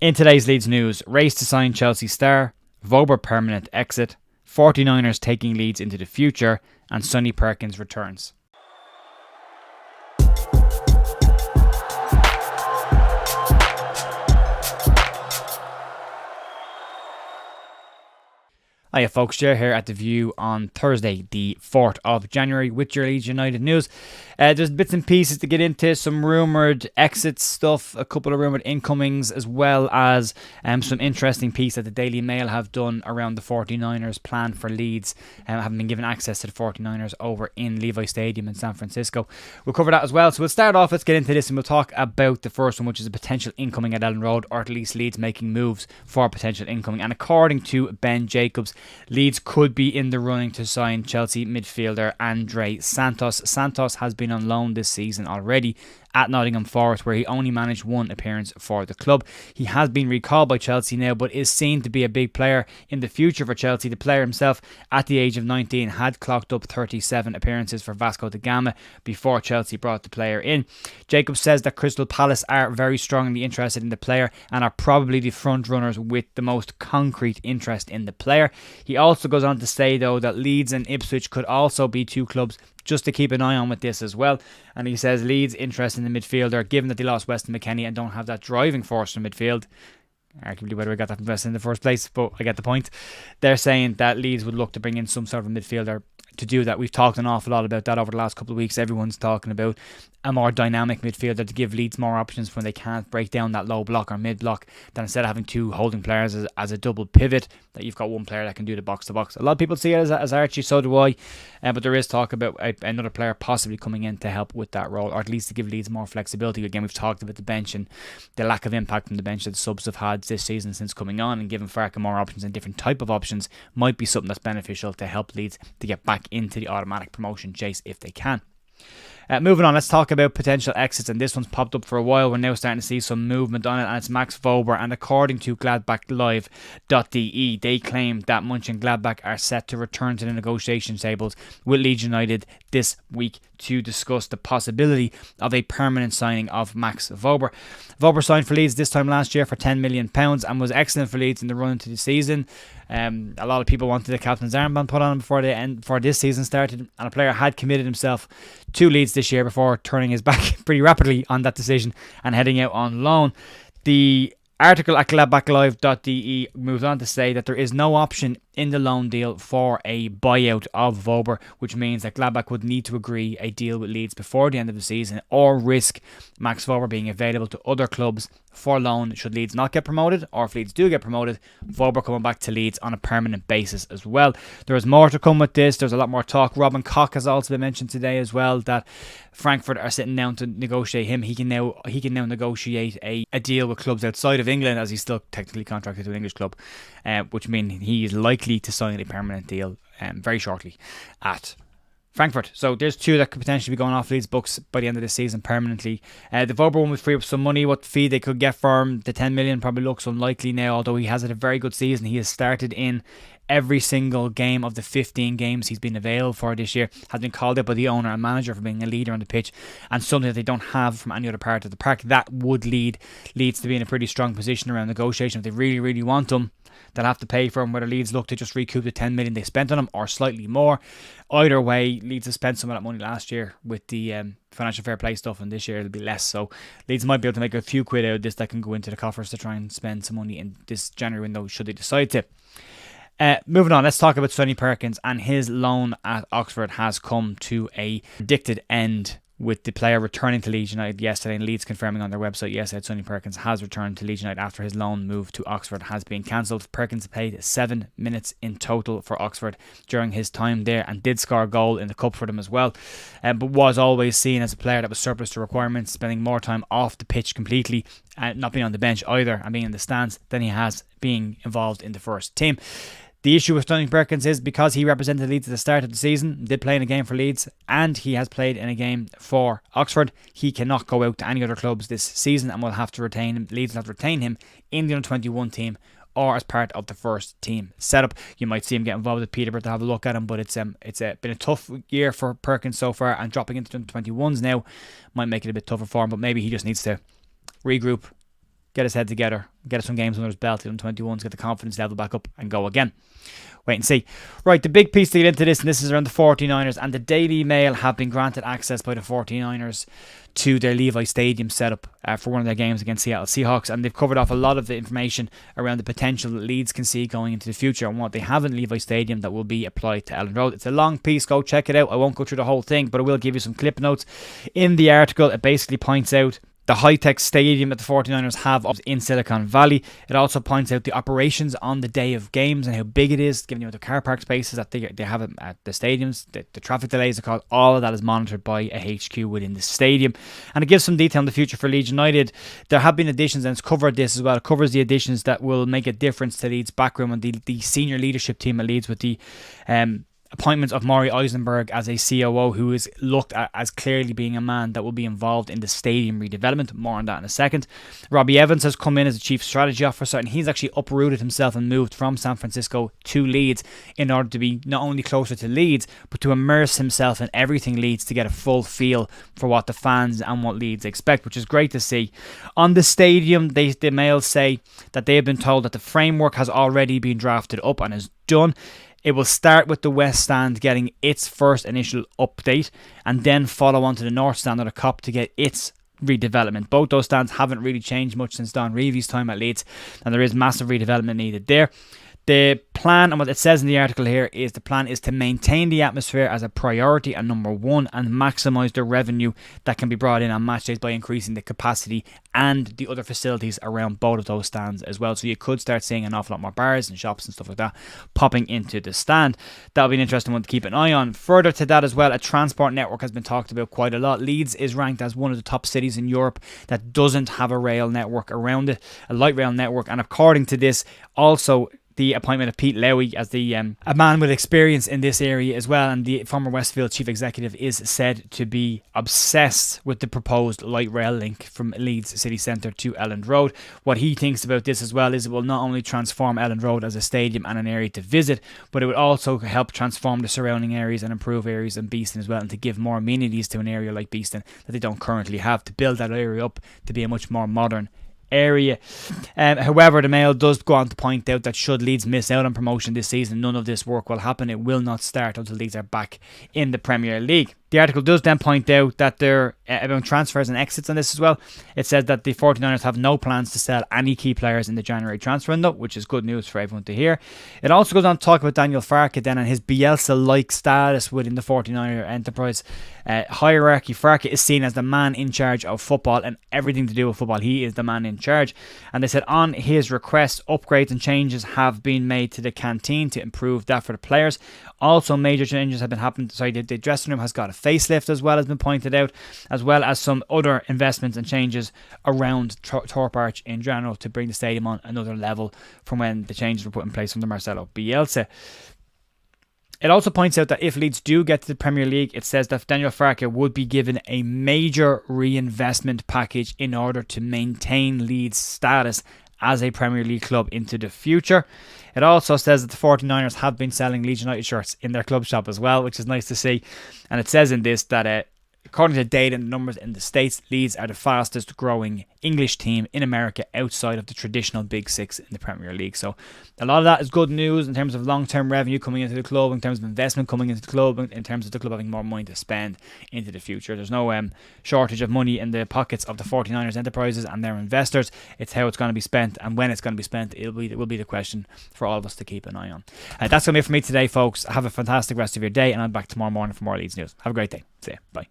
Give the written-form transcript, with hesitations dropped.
In today's Leeds news, race to sign Chelsea star, Wober permanent exit, 49ers taking Leeds into the future, and Sonny Perkins returns. Hiya folks, Jer here at The View on Thursday the 4th of January with your Leeds United news. There's bits and pieces to get into, some rumoured exits stuff, a couple of rumoured incomings, as well as some interesting piece that the Daily Mail have done around the 49ers plan for Leeds, having been given access to the 49ers over in Levi Stadium in San Francisco. We'll cover that as well. So we'll start off, let's get into this, and we'll talk about the first one, which is a potential incoming at Elland Road, or at least Leeds making moves for potential incoming. And according to Ben Jacobs, Leeds could be in the running to sign Chelsea midfielder Andre Santos. Santos has been on loan this season already at Nottingham Forest, where he only managed one appearance for the club. He has been recalled by Chelsea now, but is seen to be a big player in the future for Chelsea. The player himself, at the age of 19, had clocked up 37 appearances for Vasco da Gama before Chelsea brought the player in. Jacob says that Crystal Palace are very strongly interested in the player and are probably the front runners with the most concrete interest in the player. He also goes on to say, though, that Leeds and Ipswich could also be two clubs just to keep an eye on with this as well. And he says Leeds' interest in the midfielder, given that they lost Weston McKennie and don't have that driving force from midfield, arguably whether we got that from Weston in the first place, but I get the point. They're saying that Leeds would look to bring in some sort of midfielder to do that. We've talked an awful lot about that over the last couple of weeks. Everyone's talking about a more dynamic midfielder to give Leeds more options when they can't break down that low block or mid block, than instead of having two holding players as a double pivot, that you've got one player that can do the box to box. A lot of people see it as Archie, so do I, but there is talk about another player possibly coming in to help with that role, or at least to give Leeds more flexibility. Again, we've talked about the bench and the lack of impact from the bench that the subs have had this season since coming on, and giving Farke more options and different type of options might be something that's beneficial to help Leeds to get back into the automatic promotion chase if they can. Moving on, let's talk about potential exits, and this one's popped up for a while. We're now starting to see some movement on it, and it's Max Wober. And according to GladbachLive.de, they claim that Mönchengladbach are set to return to the negotiation tables with Leeds United this week to discuss the possibility of a permanent signing of Max Wober. Wober signed for Leeds this time last year for £10 million and was excellent for Leeds in the run into the season. A lot of people wanted the captain's armband put on him before this season started, and a player had committed himself to Leeds this year before turning his back pretty rapidly on that decision and heading out on loan. The article at GladbachLive.de moves on to say that there is no option in the loan deal for a buyout of Wober, which means that Gladbach would need to agree a deal with Leeds before the end of the season, or risk Max Wober being available to other clubs for loan should Leeds not get promoted, or if Leeds do get promoted, Wober coming back to Leeds on a permanent basis as well. There is more to come with this. There's a lot more talk. Robin Koch has also been mentioned today as well, that Frankfurt are sitting down to negotiate him. He can now negotiate a deal with clubs outside of England, as he's still technically contracted to an English club, which means he is likely to sign a permanent deal very shortly at Frankfurt. So there's two that could potentially be going off Leeds books by the end of the season permanently. The Wober one would free up some money. What fee they could get for him, the 10 million, probably looks unlikely now, although he has had a very good season. He has started in every single game of the 15 games he's been available for this year, has been called out by the owner and manager for being a leader on the pitch, and something that they don't have from any other part of the park. That would lead Leeds to be in a pretty strong position around negotiation. If they really, really want him, they'll have to pay for him, whether Leeds look to just recoup the 10 million they spent on him or slightly more. Either way, Leeds have spent some of that money last year with the financial fair play stuff, and this year it'll be less. So Leeds might be able to make a few quid out of this that can go into the coffers to try and spend some money in this January window should they decide to. Moving on, let's talk about Sonny Perkins, and his loan at Oxford has come to a predicted end, with the player returning to Leeds United yesterday, and Leeds confirming on their website yesterday that Sonny Perkins has returned to Leeds United after his loan move to Oxford has been cancelled. Perkins played 7 minutes in total for Oxford during his time there, and did score a goal in the cup for them as well, but was always seen as a player that was surplus to requirements, spending more time off the pitch completely, not being on the bench either, and being in the stands, than he has being involved in the first team. The issue with Sonny Perkins is because he represented Leeds at the start of the season, did play in a game for Leeds, and he has played in a game for Oxford, he cannot go out to any other clubs this season, and will have to retain him. Leeds will have to retain him in the under-21 team or as part of the first team setup. You might see him get involved with Peterborough to have a look at him, but it's been a tough year for Perkins so far, and dropping into the under-21s now might make it a bit tougher for him, but maybe he just needs to regroup, get his head together, get us some games under his belt in 21s, get the confidence level back up and go again. Wait and see. Right, the big piece to get into this, and this is around the 49ers, and the Daily Mail have been granted access by the 49ers to their Levi Stadium setup for one of their games against Seattle Seahawks, and they've covered off a lot of the information around the potential that Leeds can see going into the future and what they have in Levi Stadium that will be applied to Elland Road. It's a long piece, go check it out. I won't go through the whole thing, but I will give you some clip notes. In the article, it basically points out the high-tech stadium that the 49ers have in Silicon Valley. It also points out the operations on the day of games and how big it is, giving you the car park spaces that they have at the stadiums, the traffic delays are caused. All of that is monitored by a HQ within the stadium. And it gives some detail on the future for Leeds United. There have been additions, and it's covered this as well. It covers the additions that will make a difference to Leeds' backroom and the senior leadership team at Leeds, with the appointment of Maury Eisenberg as a COO, who is looked at as clearly being a man that will be involved in the stadium redevelopment. More on that in a second. Robbie Evans has come in as a chief strategy officer, and he's actually uprooted himself and moved from San Francisco to Leeds in order to be not only closer to Leeds, but to immerse himself in everything Leeds to get a full feel for what the fans and what Leeds expect, which is great to see. On the stadium, the Mail say that they have been told that the framework has already been drafted up and is done. It will start with the West Stand getting its first initial update, and then follow on to the North Stand or the COP to get its redevelopment. Both those stands haven't really changed much since Don Reevy's time at Leeds, and there is massive redevelopment needed there. The plan, and what it says in the article here, is the plan is to maintain the atmosphere as a priority and number one, and maximise the revenue that can be brought in on match days by increasing the capacity and the other facilities around both of those stands as well. So you could start seeing an awful lot more bars and shops and stuff like that popping into the stand. That'll be an interesting one to keep an eye on. Further to that as well, a transport network has been talked about quite a lot. Leeds is ranked as one of the top cities in Europe that doesn't have a rail network around it, a light rail network, and according to this, also the appointment of Pete Lowy as the a man with experience in this area as well, and the former Westfield chief executive is said to be obsessed with the proposed light rail link from Leeds city centre to Elland Road. What he thinks about this as well is it will not only transform Elland Road as a stadium and an area to visit, but it would also help transform the surrounding areas and improve areas in Beeston as well, and to give more amenities to an area like Beeston that they don't currently have, to build that area up to be a much more modern area. However, the Mail does go on to point out that should Leeds miss out on promotion this season, none of this work will happen. It will not start until Leeds are back in the Premier League. The article does then point out that there are about transfers and exits on this as well. It says that the 49ers have no plans to sell any key players in the January transfer window, which is good news for everyone to hear. It also goes on to talk about Daniel Farke then and his Bielsa-like status within the 49er enterprise hierarchy. Farke is seen as the man in charge of football and everything to do with football. He is the man in charge. And they said on his request, upgrades and changes have been made to the canteen to improve that for the players. Also, major changes have been happening. The dressing room has got a facelift as well, has been pointed out, as well as some other investments and changes around Thorpe Arch in general to bring the stadium on another level from when the changes were put in place under Marcelo Bielsa. It also points out that if Leeds do get to the Premier League, it says that Daniel Farke would be given a major reinvestment package in order to maintain Leeds' status as a Premier League club into the future. It also says that the 49ers have been selling Leeds United shirts in their club shop as well, which is nice to see. And it says in this that according to data and numbers in the States, Leeds are the fastest growing English team in America outside of the traditional Big Six in the Premier League. So a lot of that is good news in terms of long-term revenue coming into the club, in terms of investment coming into the club, in terms of the club having more money to spend into the future. There's no shortage of money in the pockets of the 49ers enterprises and their investors. It's how it's going to be spent, and when it's going to be spent, it will be the question for all of us to keep an eye on. That's going to be it for me today, folks. Have a fantastic rest of your day, and I'm back tomorrow morning for more Leeds news. Have a great day. See you. Bye.